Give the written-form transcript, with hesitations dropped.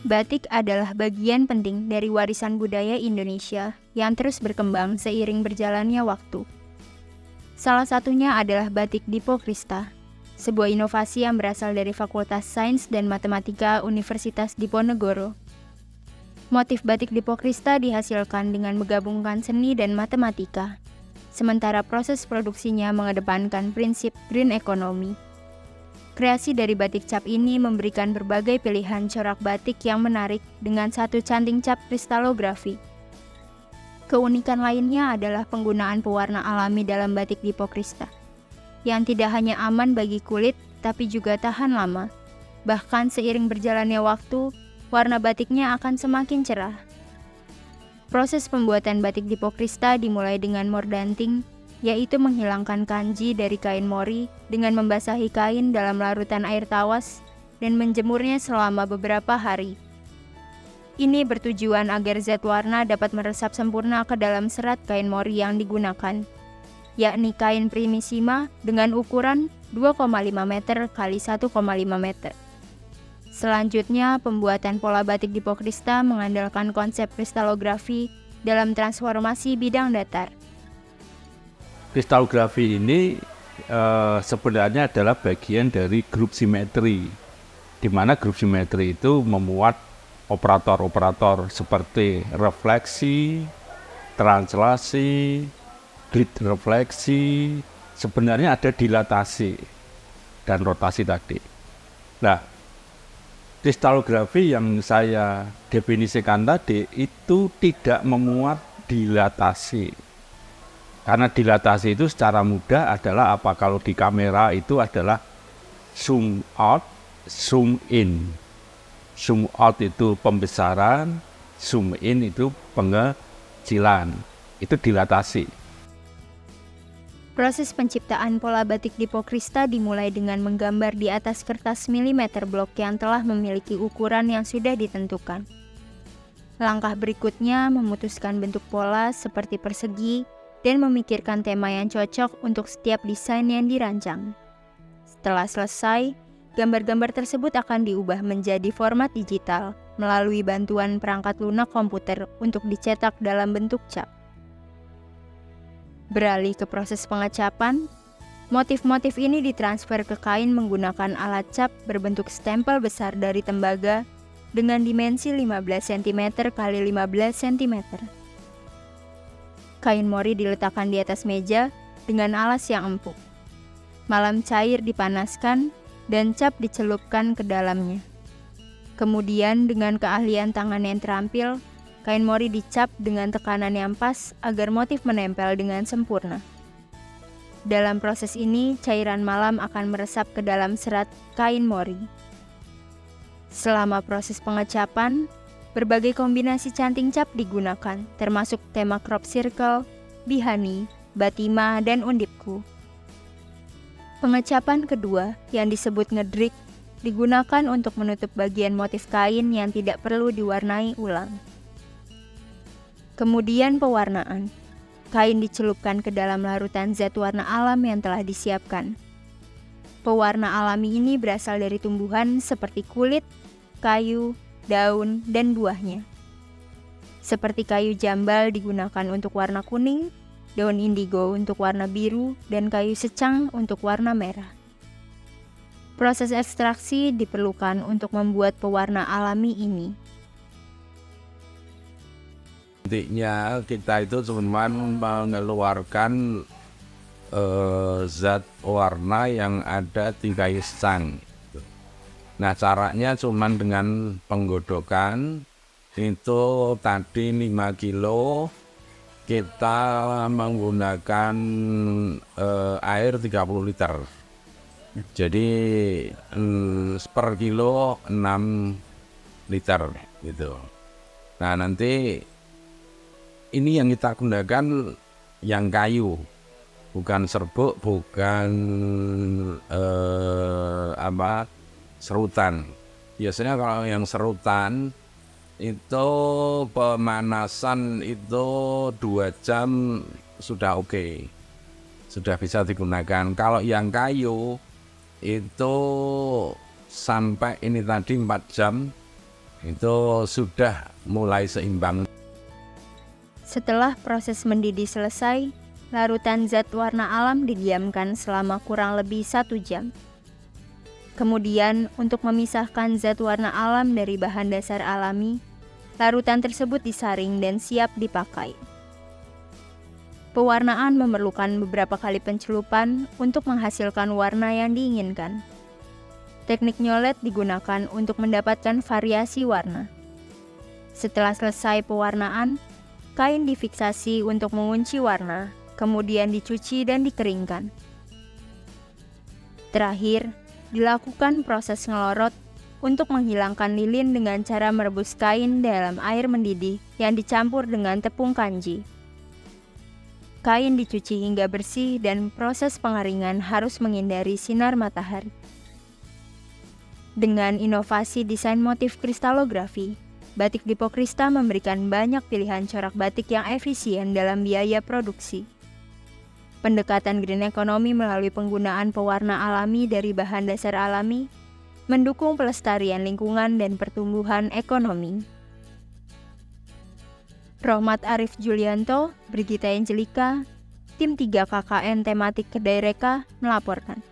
Batik adalah bagian penting dari warisan budaya Indonesia yang terus berkembang seiring berjalannya waktu. Salah satunya adalah batik Dipo Krista, sebuah inovasi yang berasal dari Fakultas Sains dan Matematika Universitas Diponegoro. Motif batik Dipo Krista dihasilkan dengan menggabungkan seni dan matematika, sementara proses produksinya mengedepankan prinsip green economy. Kreasi dari batik cap ini memberikan berbagai pilihan corak batik yang menarik dengan satu canting cap kristalografi. Keunikan lainnya adalah penggunaan pewarna alami dalam batik Dipo Krista, yang tidak hanya aman bagi kulit, tapi juga tahan lama. Bahkan seiring berjalannya waktu, warna batiknya akan semakin cerah. Proses pembuatan batik Dipo Krista dimulai dengan mordanting, yaitu menghilangkan kanji dari kain mori dengan membasahi kain dalam larutan air tawas dan menjemurnya selama beberapa hari. Ini bertujuan agar zat warna dapat meresap sempurna ke dalam serat kain mori yang digunakan, yakni kain primissima dengan ukuran 2,5 meter x 1,5 meter. Selanjutnya, pembuatan pola batik Dipo Krista mengandalkan konsep kristalografi dalam transformasi bidang datar. Kristalografi ini sebenarnya adalah bagian dari grup simetri, di mana grup simetri itu memuat operator-operator seperti refleksi, translasi, grid refleksi, sebenarnya ada dilatasi dan rotasi tadi. Nah, kristalografi yang saya definisikan tadi itu tidak memuat dilatasi. Karena dilatasi itu secara mudah adalah apa? Kalau di kamera itu adalah zoom out, zoom in. Zoom out itu pembesaran, zoom in itu pengecilan. Itu dilatasi. Proses penciptaan pola batik Dipo Krista dimulai dengan menggambar di atas kertas milimeter blok yang telah memiliki ukuran yang sudah ditentukan. Langkah berikutnya memutuskan bentuk pola seperti persegi, dan memikirkan tema yang cocok untuk setiap desain yang dirancang. Setelah selesai, gambar-gambar tersebut akan diubah menjadi format digital melalui bantuan perangkat lunak komputer untuk dicetak dalam bentuk cap. Beralih ke proses pengecapan, motif-motif ini ditransfer ke kain menggunakan alat cap berbentuk stempel besar dari tembaga dengan dimensi 15 cm x 15 cm. Kain mori diletakkan di atas meja dengan alas yang empuk. Malam cair dipanaskan dan cap dicelupkan ke dalamnya. Kemudian dengan keahlian tangan yang terampil, kain mori dicap dengan tekanan yang pas agar motif menempel dengan sempurna. Dalam proses ini, cairan malam akan meresap ke dalam serat kain mori. Selama proses pengecapan, berbagai kombinasi canting cap digunakan, termasuk tema crop circle, bihani, batima, dan undipku. Pengecapan kedua, yang disebut ngedrik, digunakan untuk menutup bagian motif kain yang tidak perlu diwarnai ulang. Kemudian pewarnaan. Kain dicelupkan ke dalam larutan zat warna alam yang telah disiapkan. Pewarna alami ini berasal dari tumbuhan seperti kulit, kayu, daun, dan buahnya. Seperti kayu jambal digunakan untuk warna kuning, daun indigo untuk warna biru, dan kayu secang untuk warna merah. Proses ekstraksi diperlukan untuk membuat pewarna alami ini. Intinya kita itu cuma mengeluarkan zat warna yang ada di kayu secang. Nah, caranya cuma dengan penggodokan. Itu tadi 5 kilo kita menggunakan air 30 liter. Jadi per kilo 6 liter gitu. Nah, nanti ini yang kita gunakan yang kayu, bukan serbuk, bukan serutan. Biasanya kalau yang serutan itu pemanasan itu 2 jam sudah oke, sudah bisa digunakan. Kalau yang kayu itu sampai ini tadi 4 jam itu sudah mulai seimbang. Setelah proses mendidih selesai, larutan zat warna alam didiamkan selama kurang lebih 1 jam. Kemudian, untuk memisahkan zat warna alam dari bahan dasar alami, larutan tersebut disaring dan siap dipakai. Pewarnaan memerlukan beberapa kali pencelupan untuk menghasilkan warna yang diinginkan. Teknik nyolet digunakan untuk mendapatkan variasi warna. Setelah selesai pewarnaan, kain difiksasi untuk mengunci warna, kemudian dicuci dan dikeringkan. Terakhir, dilakukan proses ngelorot untuk menghilangkan lilin dengan cara merebus kain dalam air mendidih yang dicampur dengan tepung kanji. Kain dicuci hingga bersih dan proses pengeringan harus menghindari sinar matahari. Dengan inovasi desain motif kristalografi, batik Dipo Krista memberikan banyak pilihan corak batik yang efisien dalam biaya produksi. Pendekatan green economy melalui penggunaan pewarna alami dari bahan dasar alami mendukung pelestarian lingkungan dan pertumbuhan ekonomi. Rohmat Arif Julianto, Brigita Angelika, Tim 3 KKN Tematik Kedai Reka melaporkan.